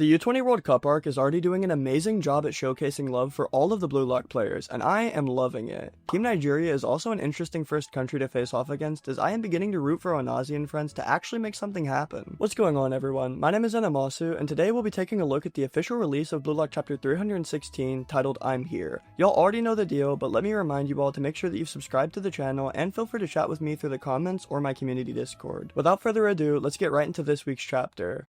The U-20 World Cup arc is already doing an amazing job at showcasing love for all of the Blue Lock players, and I am loving it. Team Nigeria is also an interesting first country to face off against, as I am beginning to root for Onazi and friends to actually make something happen. What's going on, everyone? My name is Animasu, and today we'll be taking a look at the official release of Blue Lock Chapter 316, titled I'm Here. Y'all already know the deal, but let me remind you all to make sure that you've subscribed to the channel, and feel free to chat with me through the comments or my community Discord. Without further ado, let's get right into this week's chapter.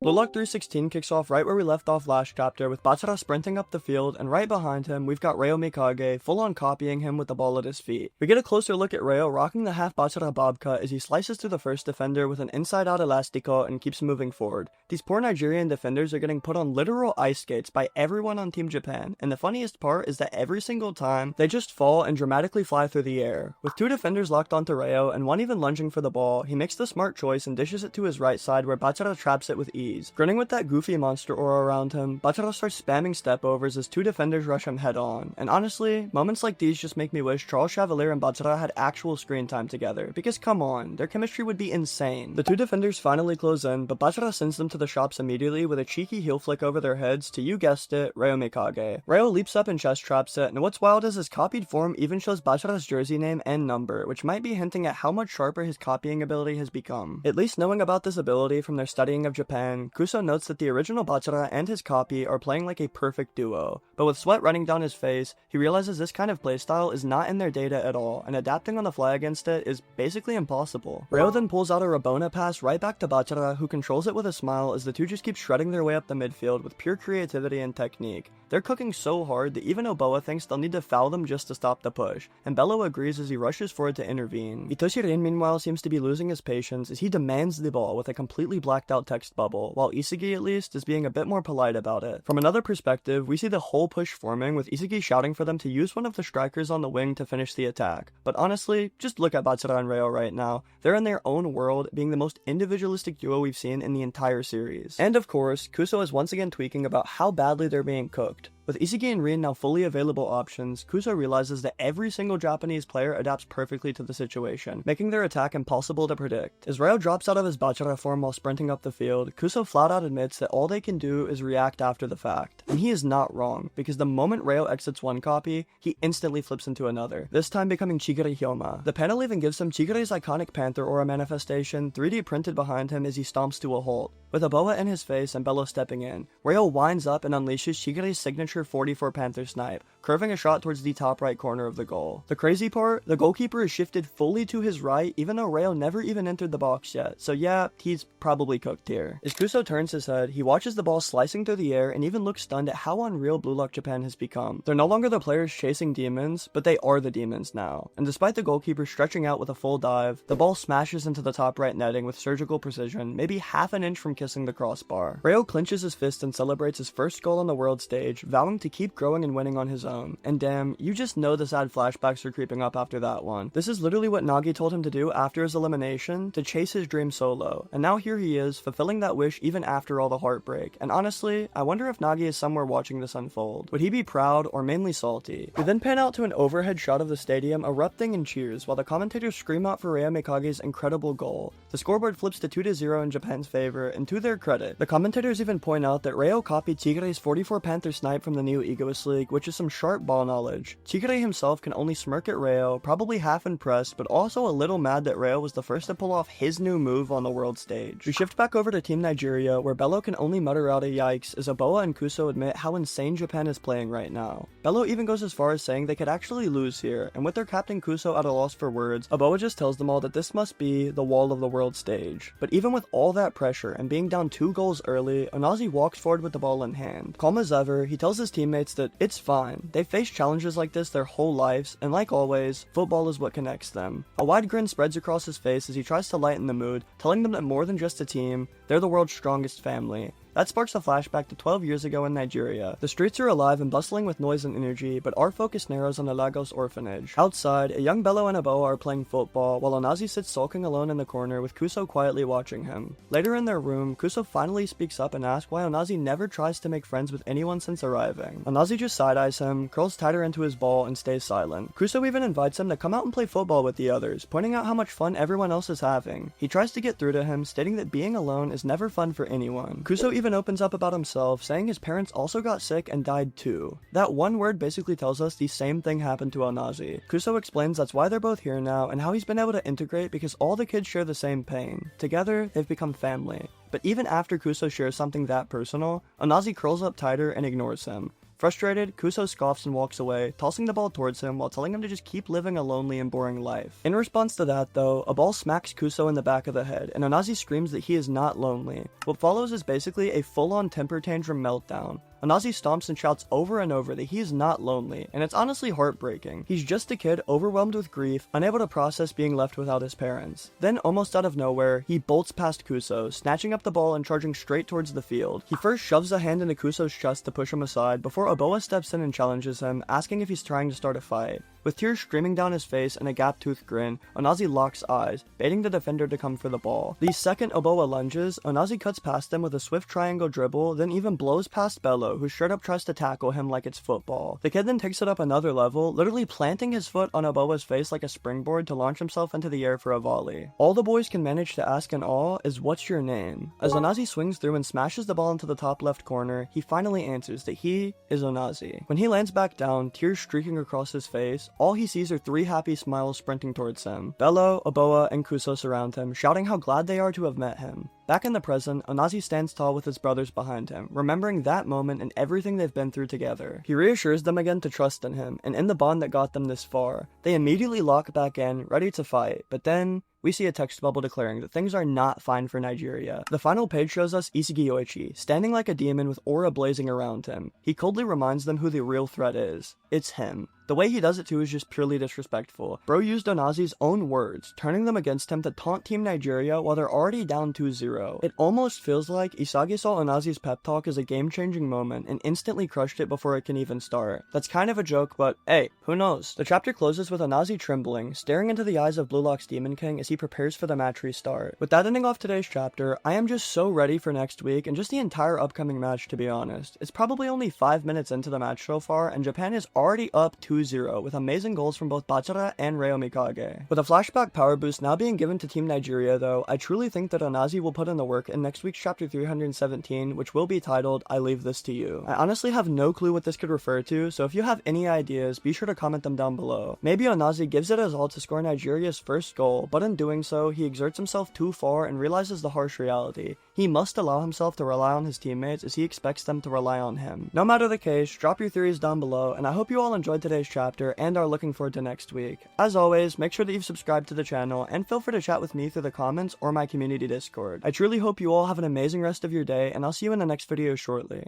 Blue Lock 316 kicks off right where we left off last chapter, with Bachira sprinting up the field, and right behind him we've got Reo Mikage full on copying him with the ball at his feet. We get a closer look at Reo rocking the half Bachira bob cut as he slices through the first defender with an inside out elastico and keeps moving forward. These poor Nigerian defenders are getting put on literal ice skates by everyone on Team Japan, and the funniest part is that every single time they just fall and dramatically fly through the air. With two defenders locked onto Reo and one even lunging for the ball, he makes the smart choice and dishes it to his right side where Bachira traps it with ease. Grinning with that goofy monster aura around him, Bachira starts spamming step overs as two defenders rush him head on. And honestly, moments like these just make me wish Charles Chevalier and Bachira had actual screen time together, because come on, their chemistry would be insane. The two defenders finally close in, but Bachira sends them to the shops immediately with a cheeky heel flick over their heads to, you guessed it, Reo Mikage. Reo leaps up and chest traps it, and what's wild is his copied form even shows Bachira's jersey name and number, which might be hinting at how much sharper his copying ability has become. At least knowing about this ability from their studying of Japan, Kuso notes that the original Bachira and his copy are playing like a perfect duo, but with sweat running down his face, he realizes this kind of playstyle is not in their data at all, and adapting on the fly against it is basically impossible. Reo then pulls out a Rabona pass right back to Bachira, who controls it with a smile as the two just keep shredding their way up the midfield with pure creativity and technique. They're cooking so hard that even Oboa thinks they'll need to foul them just to stop the push, and Bello agrees as he rushes forward to intervene. Itoshi-rin meanwhile seems to be losing his patience as he demands the ball with a completely blacked out text bubble, while Isagi at least is being a bit more polite about it. From another perspective, we see the whole push forming with Isagi shouting for them to use one of the strikers on the wing to finish the attack. But honestly, just look at Bachira and Reo right now. They're in their own world, being the most individualistic duo we've seen in the entire series. And of course, Kuso is once again tweaking about how badly they're being cooked. With Isagi and Rin now fully available options, Kuso realizes that every single Japanese player adapts perfectly to the situation, making their attack impossible to predict. As Reo drops out of his Bachira form while sprinting up the field, Kuso flat out admits that all they can do is react after the fact. And he is not wrong, because the moment Reo exits one copy, he instantly flips into another, this time becoming Chigiri Hyoma. The panel even gives him Chigiri's iconic Panther Aura manifestation 3D printed behind him as he stomps to a halt. With Oboa in his face and Bello stepping in, Reo winds up and unleashes Chigiri's signature 44 Panther snipe, curving a shot towards the top right corner of the goal. The crazy part, the goalkeeper is shifted fully to his right even though Reo never even entered the box yet, so yeah, he's probably cooked here. As Kuso turns his head, he watches the ball slicing through the air and even looks stunned at how unreal Blue Lock Japan has become. They're no longer the players chasing demons, but they are the demons now. And despite the goalkeeper stretching out with a full dive, the ball smashes into the top right netting with surgical precision, maybe half an inch from kissing the crossbar. Reo clenches his fist and celebrates his first goal on the world stage, vowing to keep growing and winning on his own. And damn, you just know the sad flashbacks are creeping up after that one. This is literally what Nagi told him to do after his elimination, to chase his dream solo. And now here he is, fulfilling that wish even after all the heartbreak. And honestly, I wonder if Nagi is somewhere watching this unfold. Would he be proud or mainly salty? We then pan out to an overhead shot of the stadium erupting in cheers while the commentators scream out for Reo Mikage's incredible goal. The scoreboard flips to 2-0 in Japan's favor, and to their credit, the commentators even point out that Reo copied Chigiri's 44 Panther snipe from the new Egoist League, which is some sharp ball knowledge. Chigiri himself can only smirk at Reo, probably half impressed, but also a little mad that Reo was the first to pull off his new move on the world stage. We shift back over to Team Nigeria, where Bello can only mutter out a yikes as Oboa and Kuso admit how insane Japan is playing right now. Bello even goes as far as saying they could actually lose here, and with their captain Kuso at a loss for words, Oboa just tells them all that this must be the wall of the world stage. But even with all that pressure and being down 2 goals early, Onazi walks forward with the ball in hand. Calm as ever, he tells his teammates that it's fine. They've faced challenges like this their whole lives, and like always, football is what connects them. A wide grin spreads across his face as he tries to lighten the mood, telling them that more than just a team, they're the world's strongest family. That sparks a flashback to 12 years ago in Nigeria. The streets are alive and bustling with noise and energy, but our focus narrows on the Lagos orphanage. Outside, a young Bello and Aboa are playing football, while Onazi sits sulking alone in the corner with Kuso quietly watching him. Later in their room, Kuso finally speaks up and asks why Onazi never tries to make friends with anyone since arriving. Onazi just side-eyes him, curls tighter into his ball, and stays silent. Kuso even invites him to come out and play football with the others, pointing out how much fun everyone else is having. He tries to get through to him, stating that being alone is never fun for anyone. Kuso even opens up about himself, saying his parents also got sick and died too. That one word basically tells us the same thing happened to Onazi. Kuso explains that's why they're both here now, and how he's been able to integrate because all the kids share the same pain. Together, they've become family. But even after Kuso shares something that personal, Onazi curls up tighter and ignores him. Frustrated, Kuso scoffs and walks away, tossing the ball towards him while telling him to just keep living a lonely and boring life. In response to that though, a ball smacks Kuso in the back of the head, and Onazi screams that he is not lonely. What follows is basically a full-on temper tantrum meltdown. Onazi stomps and shouts over and over that he is not lonely, and it's honestly heartbreaking. He's just a kid overwhelmed with grief, unable to process being left without his parents. Then, almost out of nowhere, he bolts past Kuso, snatching up the ball and charging straight towards the field. He first shoves a hand into Kuso's chest to push him aside, before Aboa steps in and challenges him, asking if he's trying to start a fight. With tears streaming down his face and a gap-toothed grin, Onazi locks eyes, baiting the defender to come for the ball. The second Aboa lunges, Onazi cuts past him with a swift triangle dribble, then even blows past Bello, who straight up tries to tackle him like it's football. The kid then takes it up another level, literally planting his foot on Aboa's face like a springboard to launch himself into the air for a volley. All the boys can manage to ask in awe is, "What's your name?" As Onazi swings through and smashes the ball into the top left corner, he finally answers that he is Onazi. When he lands back down, tears streaking across his face, all he sees are three happy smiles sprinting towards him. Bello, Aboa, and Kuso surround him, shouting how glad they are to have met him. Back in the present, Onazi stands tall with his brothers behind him, remembering that moment and everything they've been through together. He reassures them again to trust in him, and in the bond that got them this far. They immediately lock back in, ready to fight, but then we see a text bubble declaring that things are not fine for Nigeria. The final page shows us Isagi Yoichi, standing like a demon with aura blazing around him. He coldly reminds them who the real threat is. It's him. The way he does it too is just purely disrespectful. Bro used Onazi's own words, turning them against him to taunt Team Nigeria while they're already down 2-0. It almost feels like Isagi saw Onazi's pep talk as a game-changing moment and instantly crushed it before it can even start. That's kind of a joke, but hey, who knows? The chapter closes with Onazi trembling, staring into the eyes of Blue Lock's Demon King as he prepares for the match restart. With that ending off today's chapter, I am just so ready for next week and just the entire upcoming match, to be honest. It's probably only 5 minutes into the match so far, and Japan is already up 2-0 with amazing goals from both Bachira and Reo Mikage. With a flashback power boost now being given to Team Nigeria though, I truly think that Onazi will put in the work in next week's chapter 317, which will be titled, "I Leave This to You." I honestly have no clue what this could refer to, so if you have any ideas, be sure to comment them down below. Maybe Onazi gives it his all to score Nigeria's first goal, but in doing so, he exerts himself too far and realizes the harsh reality. He must allow himself to rely on his teammates as he expects them to rely on him. No matter the case, drop your theories down below, and I hope you all enjoyed today's chapter and are looking forward to next week. As always, make sure that you've subscribed to the channel, and feel free to chat with me through the comments or my community Discord. I truly hope you all have an amazing rest of your day, and I'll see you in the next video shortly.